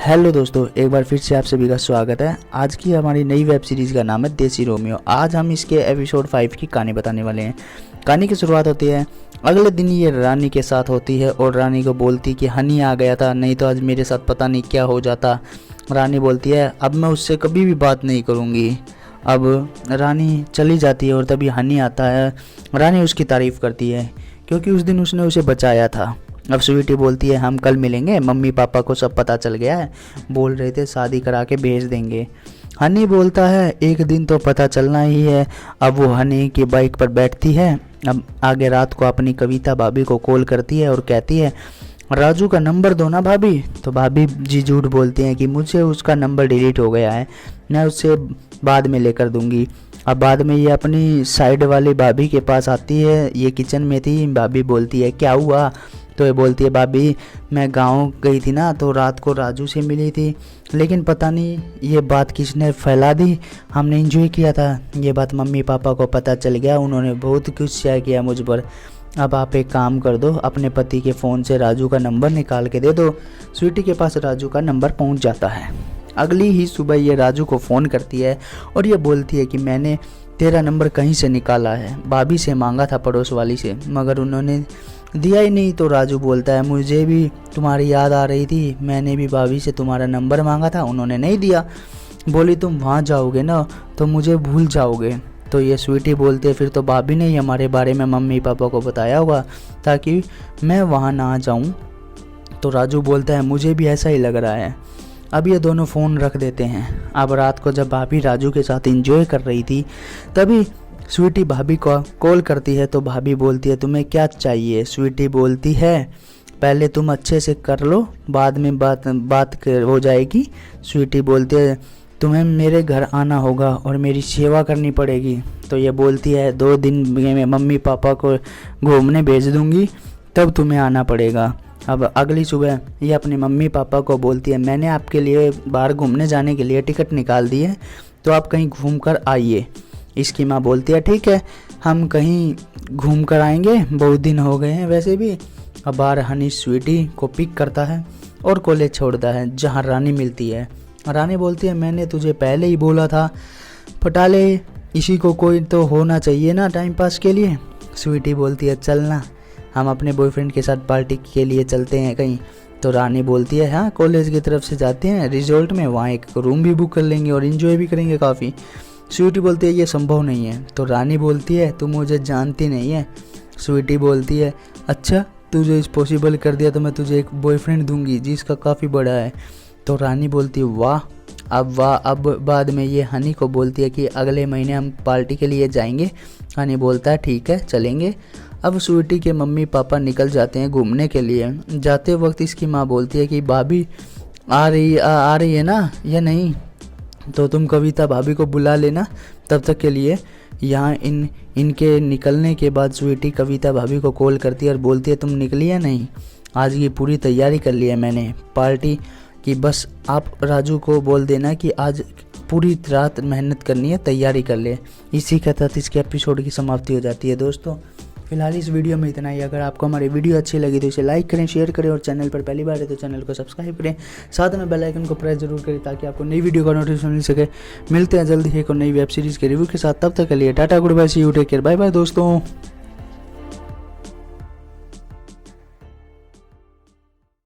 Hello दोस्तों, एक बार फिर से आप सभी का स्वागत है। आज की हमारी नई वेब सीरीज़ का नाम है देसी रोमियो। आज हम इसके एपिसोड 5 की कहानी बताने वाले हैं। कहानी की शुरुआत होती है अगले दिन ये रानी के साथ होती है और रानी को बोलती कि हनी आ गया था, नहीं तो आज मेरे साथ पता नहीं क्या हो जाता। रानी बोलती है अब मैं उससे कभी भी बात नहीं करूँगी। अब रानी चली जाती है और तभी हनी आता है। रानी उसकी तारीफ़ करती है क्योंकि उस दिन उसने उसे बचाया था। अब स्वीटी बोलती है हम कल मिलेंगे, मम्मी पापा को सब पता चल गया है, बोल रहे थे शादी करा के भेज देंगे। हनी बोलता है एक दिन तो पता चलना ही है। अब वो हनी की बाइक पर बैठती है। अब आगे रात को अपनी कविता भाभी को कॉल करती है और कहती है राजू का नंबर दो ना भाभी। तो भाभी जी झूठ बोलती हैं कि मुझे उसका नंबर डिलीट हो गया है, मैं उससे बाद में लेकर दूंगी। अब बाद में ये अपनी साइड वाली भाभी के पास आती है, ये किचन में थी। भाभी बोलती है क्या हुआ? तो ये बोलती है भाभी मैं गांव गई थी ना, तो रात को राजू से मिली थी, लेकिन पता नहीं ये बात किसने फैला दी, हमने एंजॉय किया था, ये बात मम्मी पापा को पता चल गया, उन्होंने बहुत कुछ शेयर किया मुझ पर। अब आप एक काम कर दो, अपने पति के फ़ोन से राजू का नंबर निकाल के दे दो। स्वीटी के पास राजू का नंबर पहुंच जाता है। अगली ही सुबह ये राजू को फ़ोन करती है और ये बोलती है कि मैंने तेरा नंबर कहीं से निकाला है, भाभी से मांगा था, पड़ोस वाली से, मगर उन्होंने दिया ही नहीं। तो राजू बोलता है मुझे भी तुम्हारी याद आ रही थी, मैंने भी भाभी से तुम्हारा नंबर मांगा था, उन्होंने नहीं दिया, बोली तुम वहाँ जाओगे ना तो मुझे भूल जाओगे। तो ये स्वीटी बोलते हैं फिर तो भाभी ने ही हमारे बारे में मम्मी पापा को बताया होगा ताकि मैं वहाँ ना जाऊँ। तो राजू बोलता है मुझे भी ऐसा ही लग रहा है। अब ये दोनों फ़ोन रख देते हैं। अब रात को जब भाभी राजू के साथ एंजॉय कर रही थी तभी स्वीटी भाभी को कॉल करती है। तो भाभी बोलती है तुम्हें क्या चाहिए? स्वीटी बोलती है पहले तुम अच्छे से कर लो, बाद में बात हो जाएगी। स्वीटी बोलती है तुम्हें मेरे घर आना होगा और मेरी सेवा करनी पड़ेगी। तो ये बोलती है 2 दिन में मम्मी पापा को घूमने भेज दूंगी, तब तुम्हें आना पड़ेगा। अब अगली सुबह ये अपनी मम्मी पापा को बोलती है मैंने आपके लिए बाहर घूमने जाने के लिए टिकट निकाल दी है, तो आप कहीं घूम कर आइए। इसकी माँ बोलती है ठीक है, हम कहीं घूम कर आएंगे, बहुत दिन हो गए हैं वैसे भी। अब बाहर हनी स्वीटी को पिक करता है और कॉलेज छोड़ता है जहाँ रानी मिलती है। रानी बोलती है मैंने तुझे पहले ही बोला था, पटाले इसी को कोई तो होना चाहिए ना टाइम पास के लिए। स्वीटी बोलती है चलना, हम अपने बॉयफ्रेंड के साथ पार्टी के लिए चलते हैं कहीं। तो रानी बोलती है हाँ कॉलेज की तरफ से जाते हैं रिजॉर्ट में, वहाँ एक रूम भी बुक कर लेंगे और इन्जॉय भी करेंगे काफ़ी। स्वीटी बोलती है ये संभव नहीं है। तो रानी बोलती है तुम मुझे जानती नहीं है। स्वीटी बोलती है अच्छा तुझे इस पॉसिबल कर दिया तो मैं तुझे एक बॉयफ्रेंड दूंगी जिसका काफ़ी बड़ा है। तो रानी बोलती है वाह। अब बाद में ये हनी को बोलती है कि अगले महीने हम पार्टी के लिए जाएंगे। हनी बोलता है ठीक है चलेंगे। अब स्वीटी के मम्मी पापा निकल जाते हैं घूमने के लिए। जाते वक्त इसकी माँ बोलती है कि भाभी आ रही है ना या नहीं, तो तुम कविता भाभी को बुला लेना तब तक के लिए। यहाँ इनके निकलने के बाद स्वीटी कविता भाभी को कॉल करती है और बोलती है तुम निकली या नहीं? आज की पूरी तैयारी कर ली है मैंने पार्टी की, बस आप राजू को बोल देना कि आज पूरी रात मेहनत करनी है, तैयारी कर ले। इसी के तहत इसके एपिसोड की समाप्ति हो जाती है। दोस्तों फिलहाल इस वीडियो में इतना ही। अगर आपको हमारी वीडियो अच्छी लगी तो इसे लाइक करें, शेयर करें और चैनल पर पहली बार है तो चैनल को सब्सक्राइब करें, साथ में बेल आइकन को प्रेस जरूर करें ताकि आपको नई वीडियो का नोटिफिकेशन मिल सके। मिलते हैं जल्दी एक और नई वेब सीरीज़ के रिव्यू के साथ, तब तक के लिए tata goodbye, see you take care, bye bye दोस्तों।